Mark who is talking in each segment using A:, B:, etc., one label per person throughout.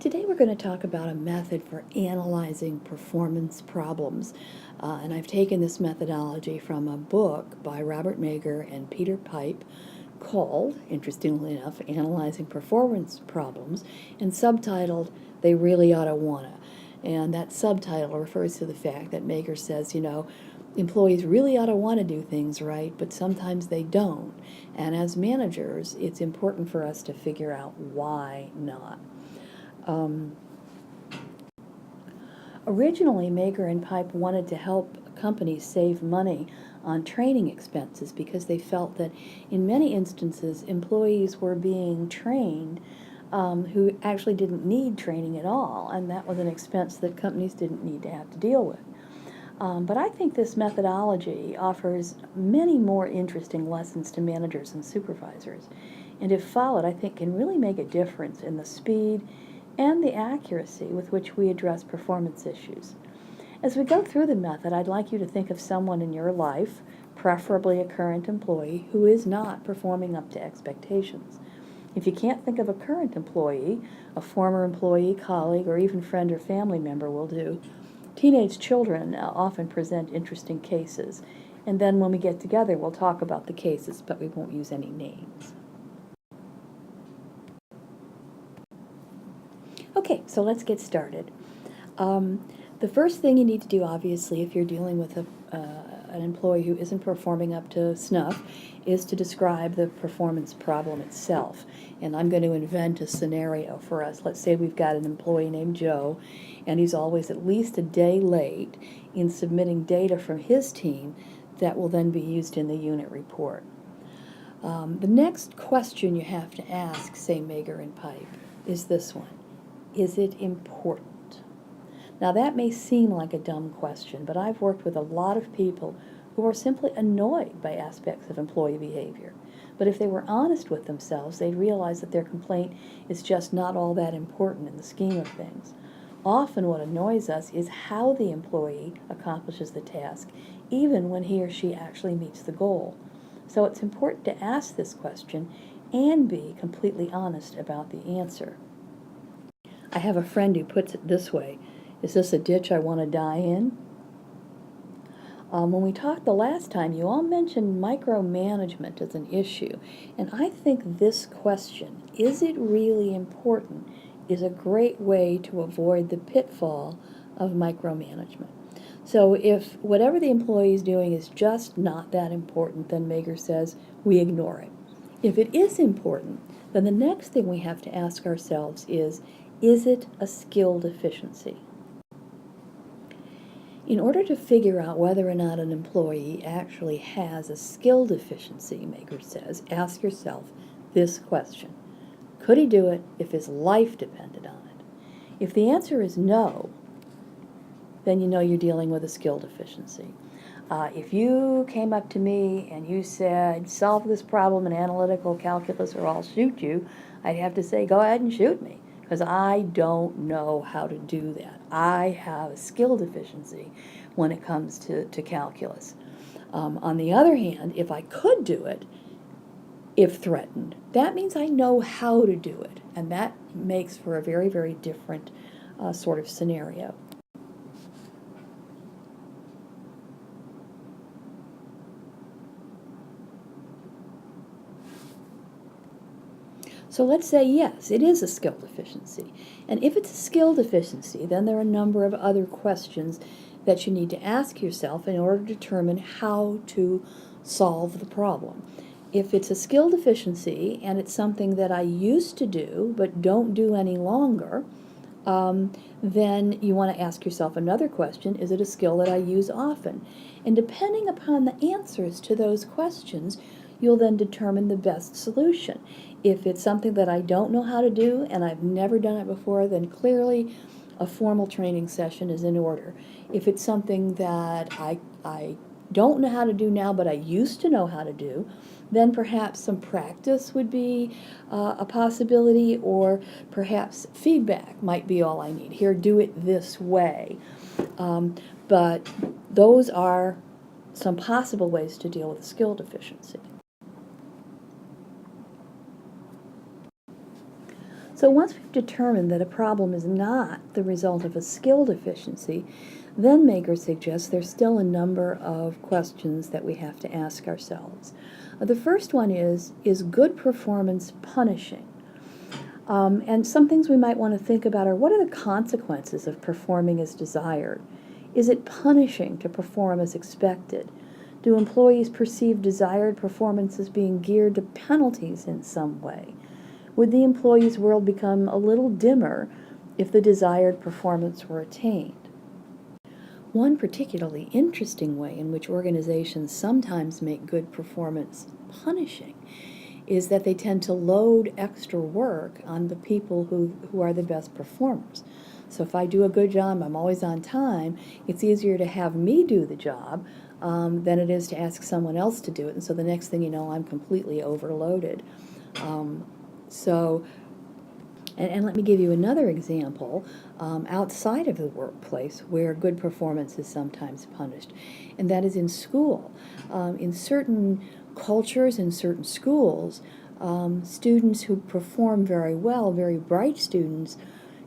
A: Today we're going to talk about a method for analyzing performance problems. And I've taken this methodology from a book by Robert Mager and Peter Pipe called, interestingly enough, Analyzing Performance Problems, and subtitled, They Really Oughta Wanna. And that subtitle refers to the fact that Mager says, employees really ought to want to do things right, but sometimes they don't. And as managers, it's important for us to figure out why not. Originally, Mager and Pipe wanted to help companies save money on training expenses because they felt that in many instances employees were being trained who actually didn't need training at all, and that was an expense that companies didn't need to have to deal with. But I think this methodology offers many more interesting lessons to managers and supervisors, and if followed, I think can really make a difference in the speed and the accuracy with which we address performance issues. As we go through the method, I'd like you to think of someone in your life, preferably a current employee, who is not performing up to expectations. If you can't think of a current employee, a former employee, colleague, or even friend or family member will do. Teenage children often present interesting cases, and then when we get together, we'll talk about the cases, but we won't use any names. Okay, so let's get started. The first thing you need to do, obviously, if you're dealing with an employee who isn't performing up to snuff, is to describe the performance problem itself. And I'm going to invent a scenario for us. Let's say we've got an employee named Joe, and he's always at least a day late in submitting data from his team that will then be used in the unit report. The next question you have to ask, say Mager and Pipe, is this one. Is it important? Now that may seem like a dumb question, but I've worked with a lot of people who are simply annoyed by aspects of employee behavior. But if they were honest with themselves, they'd realize that their complaint is just not all that important in the scheme of things. Often what annoys us is how the employee accomplishes the task, even when he or she actually meets the goal. So it's important to ask this question and be completely honest about the answer. I have a friend who puts it this way: is this a ditch I want to die in? When we talked the last time, you all mentioned micromanagement as an issue, and I think this question, is it really important, is a great way to avoid the pitfall of micromanagement. So if whatever the employee is doing is just not that important, then Mager says we ignore it. If it is important, then the next thing we have to ask ourselves is it a skill deficiency? In order to figure out whether or not an employee actually has a skill deficiency, Mager says, ask yourself this question. Could he do it if his life depended on it? If the answer is no, then you know you're dealing with a skill deficiency. If you came up to me and you said, solve this problem in analytical calculus or I'll shoot you, I'd have to say, go ahead and shoot me, because I don't know how to do that. I have a skill deficiency when it comes to calculus. On the other hand, if I could do it, if threatened, that means I know how to do it, and that makes for a very, very different sort of scenario. So let's say, yes, it is a skill deficiency. And if it's a skill deficiency, then there are a number of other questions that you need to ask yourself in order to determine how to solve the problem. If it's a skill deficiency and it's something that I used to do but don't do any longer, then you want to ask yourself another question: is it a skill that I use often? And depending upon the answers to those questions, you'll then determine the best solution. If it's something that I don't know how to do and I've never done it before, then clearly a formal training session is in order. If it's something that I don't know how to do now but I used to know how to do, then perhaps some practice would be a possibility, or perhaps feedback might be all I need. Here, do it this way. But those are some possible ways to deal with a skill deficiency. So once we've determined that a problem is not the result of a skill deficiency, then Mager suggests there's still a number of questions that we have to ask ourselves. The first one is good performance punishing? And some things we might want to think about are, what are the consequences of performing as desired? Is it punishing to perform as expected? Do employees perceive desired performance as being geared to penalties in some way? Would the employee's world become a little dimmer if the desired performance were attained? One particularly interesting way in which organizations sometimes make good performance punishing is that they tend to load extra work on the people who are the best performers. So if I do a good job, I'm always on time, it's easier to have me do the job than it is to ask someone else to do it. And so the next thing you know, I'm completely overloaded. And let me give you another example outside of the workplace where good performance is sometimes punished, and that is in school. In certain cultures, in certain schools, students who perform very well, very bright students,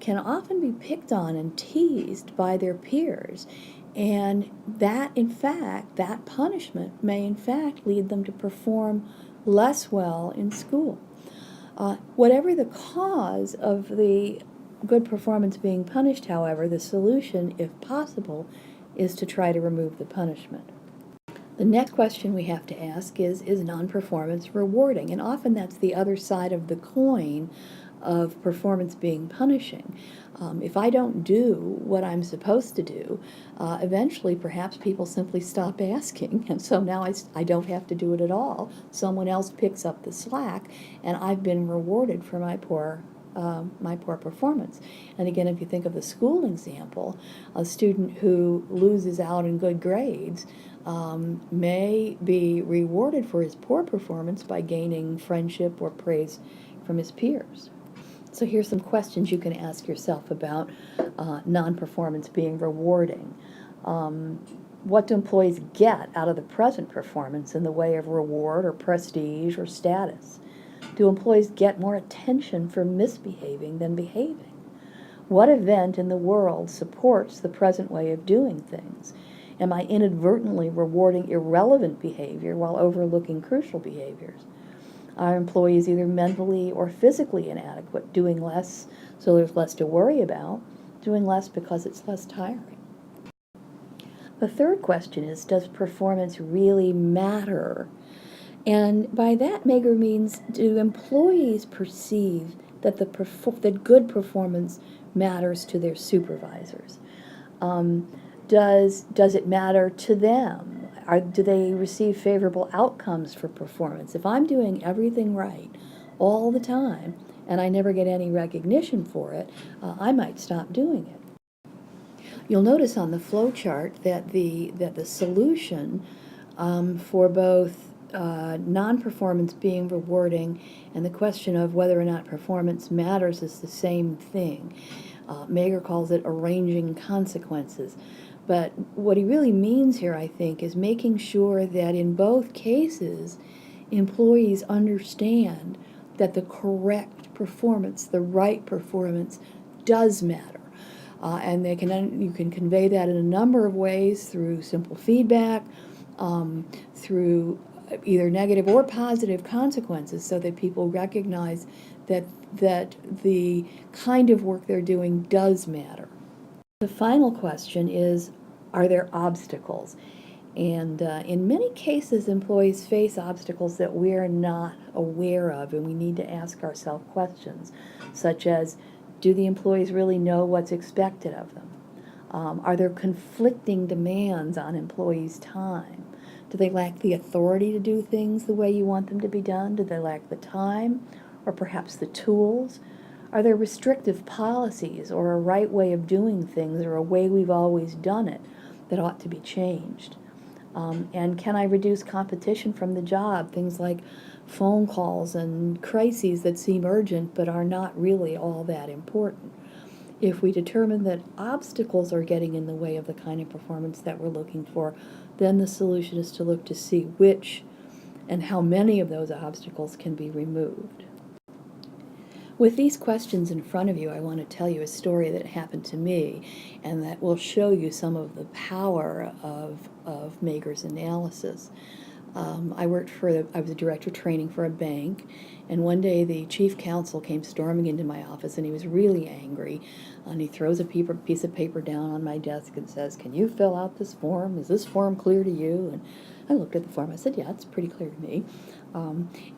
A: can often be picked on and teased by their peers. And that, in fact, that punishment may in fact lead them to perform less well in school. Whatever the cause of the good performance being punished, however, the solution, if possible, is to try to remove the punishment. The next question we have to ask is non-performance rewarding? And often that's the other side of the coin of performance being punishing. If I don't do what I'm supposed to do, eventually perhaps people simply stop asking, and so now I don't have to do it at all. Someone else picks up the slack, and I've been rewarded for my poor performance. And again, if you think of the school example, a student who loses out in good grades may be rewarded for his poor performance by gaining friendship or praise from his peers. So here's some questions you can ask yourself about non-performance being rewarding. What do employees get out of the present performance in the way of reward or prestige or status? Do employees get more attention for misbehaving than behaving? What event in the world supports the present way of doing things? Am I inadvertently rewarding irrelevant behavior while overlooking crucial behaviors? Are employees either mentally or physically inadequate, doing less so there's less to worry about, doing less because it's less tiring? The third question is, does performance really matter? And by that, Mager means, do employees perceive that that good performance matters to their supervisors? Does it matter to them? Do they receive favorable outcomes for performance? If I'm doing everything right all the time and I never get any recognition for it, I might stop doing it. You'll notice on the flow chart that the solution for both non-performance being rewarding and the question of whether or not performance matters is the same thing. Mager calls it arranging consequences. But what he really means here, I think, is making sure that in both cases, employees understand that the correct performance, the right performance, does matter. And you can convey that in a number of ways through simple feedback, through either negative or positive consequences, so that people recognize that the kind of work they're doing does matter. The final question is, are there obstacles? And in many cases, employees face obstacles that we're not aware of, and we need to ask ourselves questions, such as, do the employees really know what's expected of them? Are there conflicting demands on employees' time? Do they lack the authority to do things the way you want them to be done? Do they lack the time, or perhaps the tools? Are there restrictive policies or a right way of doing things or a way we've always done it that ought to be changed? And can I reduce competition from the job? Things like phone calls and crises that seem urgent but are not really all that important. If we determine that obstacles are getting in the way of the kind of performance that we're looking for, then the solution is to look to see which and how many of those obstacles can be removed. With these questions in front of you, I want to tell you a story that happened to me, and that will show you some of the power of Mager's analysis. I was a director of training for a bank, and one day the chief counsel came storming into my office, and he was really angry, and he throws a piece of paper down on my desk and says, "Can you fill out this form? Is this form clear to you?" And I looked at the form. I said, "Yeah, it's pretty clear to me."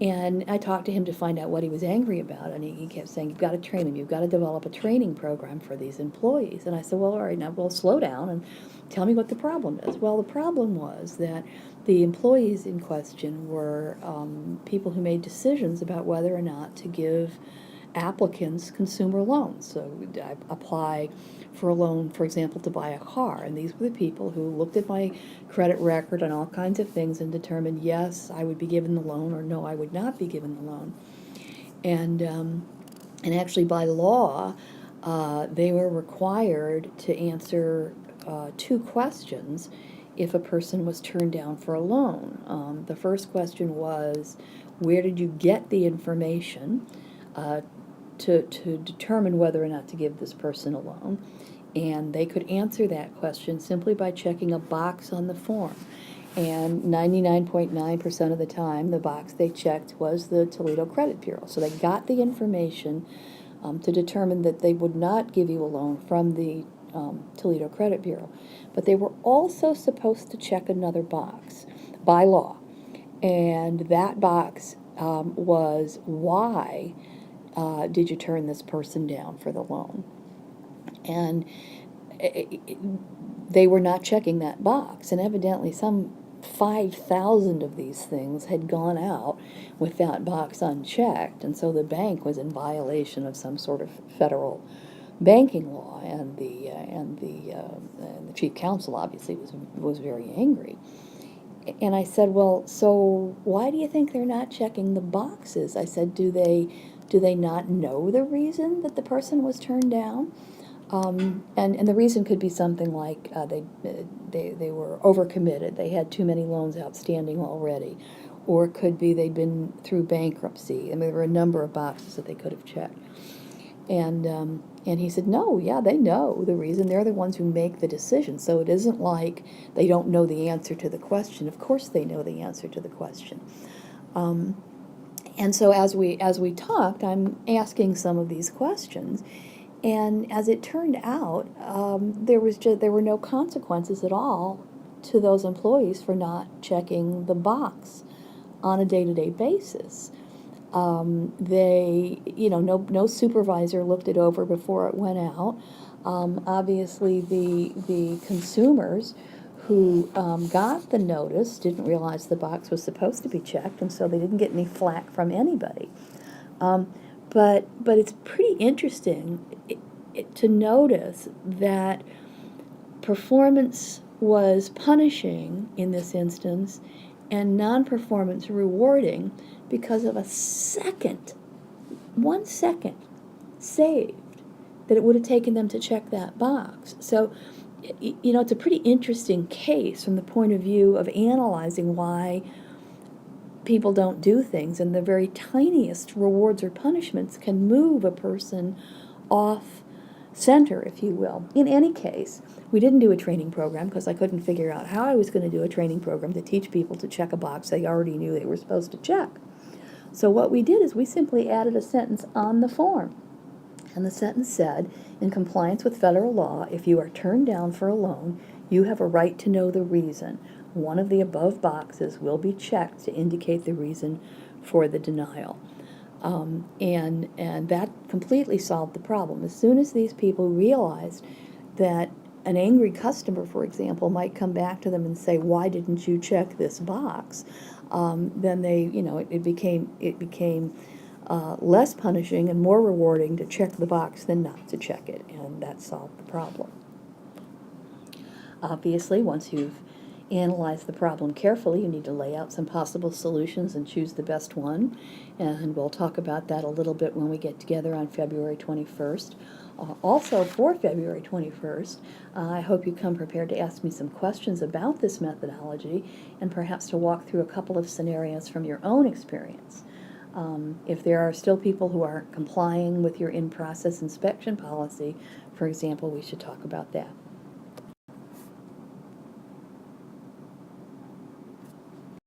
A: And I talked to him to find out what he was angry about, and he kept saying, "You've got to train them. You've got to develop a training program for these employees." And I said, "Well, all right, now, well, slow down and tell me what the problem is." Well, the problem was that the employees in question were people who made decisions about whether or not to give applicants consumer loans. So I apply for a loan, for example, to buy a car, and these were the people who looked at my credit record and all kinds of things and determined, yes, I would be given the loan, or no, I would not be given the loan. And actually by law, they were required to answer 2 questions if a person was turned down for a loan. The first question was, where did you get the information to determine whether or not to give this person a loan? And they could answer that question simply by checking a box on the form. And 99.9% of the time, the box they checked was the Toledo Credit Bureau. So they got the information to determine that they would not give you a loan from the Toledo Credit Bureau. But they were also supposed to check another box by law. And that box was, why did you turn this person down for the loan? And they were not checking that box, and evidently some 5,000 of these things had gone out with that box unchecked, and so the bank was in violation of some sort of federal banking law, and the chief counsel obviously was very angry. And I said, "Well, so why do you think they're not checking the boxes?" I said, "Do they not know the reason that the person was turned down?" And the reason could be something like they were overcommitted. They had too many loans outstanding already. Or it could be they'd been through bankruptcy. I mean, there were a number of boxes that they could have checked. And he said, "No, yeah, they know the reason. They're the ones who make the decision. So it isn't like they don't know the answer to the question. Of course they know the answer to the question." And so as we talked, I'm asking some of these questions. And as it turned out, there were no consequences at all to those employees for not checking the box on a day-to-day basis. No supervisor looked it over before it went out. Obviously, the consumers who got the notice didn't realize the box was supposed to be checked, and so they didn't get any flack from anybody. But it's pretty interesting to notice that performance was punishing in this instance and non-performance rewarding because of 1 second saved that it would have taken them to check that box. So, it's a pretty interesting case from the point of view of analyzing why people don't do things, and the very tiniest rewards or punishments can move a person off center, if you will. In any case, we didn't do a training program because I couldn't figure out how I was going to do a training program to teach people to check a box they already knew they were supposed to check. So what we did is we simply added a sentence on the form. And the sentence said, "In compliance with federal law, if you are turned down for a loan, you have a right to know the reason. One of the above boxes will be checked to indicate the reason for the denial." And that completely solved the problem. As soon as these people realized that an angry customer, for example, might come back to them and say, "Why didn't you check this box?" Then it became less punishing and more rewarding to check the box than not to check it, and that solved the problem. Obviously, once you've analyzed the problem carefully, you need to lay out some possible solutions and choose the best one, and we'll talk about that a little bit when we get together on February 21st. Also, for February 21st, I hope you come prepared to ask me some questions about this methodology and perhaps to walk through a couple of scenarios from your own experience. If there are still people who aren't complying with your in-process inspection policy, for example, we should talk about that.